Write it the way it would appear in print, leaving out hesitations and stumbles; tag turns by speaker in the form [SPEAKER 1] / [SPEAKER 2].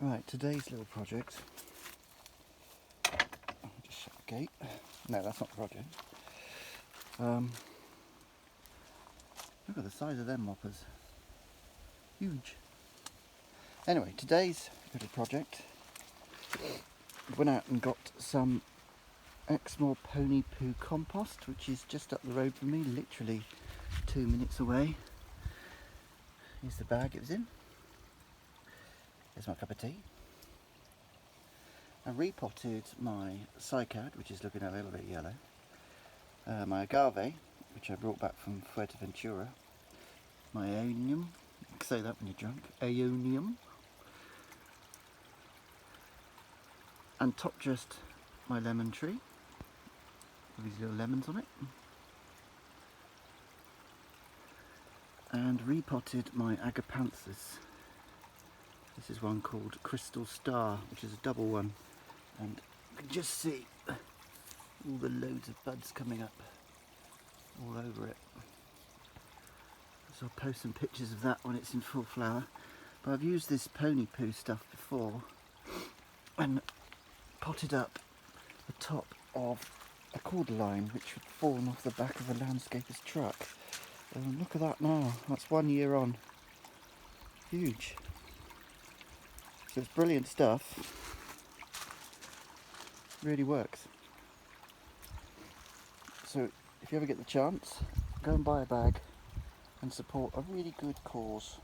[SPEAKER 1] Right, today's little project. I'll just shut the gate. No, that's not the project. Look at the size of them moppers. Huge. Anyway, today's little project. Went out and got some Exmoor Pony Poo Compost, which is just up the road from me, literally 2 minutes away. Here's the bag it was in. Here's my cup of tea. I repotted my cycad, which is looking a little bit yellow. My agave, which I brought back from Fuerteventura. My aeonium, you can say that when you're drunk, aeonium. And top dressed my lemon tree with these little lemons on it. And repotted my agapanthus. This is one called Crystal Star, which is a double one. And you can just see all the loads of buds coming up all over it. So I'll post some pictures of that when it's in full flower. But I've used this pony poo stuff before and potted up the top of a cordyline which had fallen off the back of a landscaper's truck. Look at that now, that's 1 year on. Huge. So it's brilliant stuff. Really works. So if you ever get the chance, go and buy a bag and support a really good cause.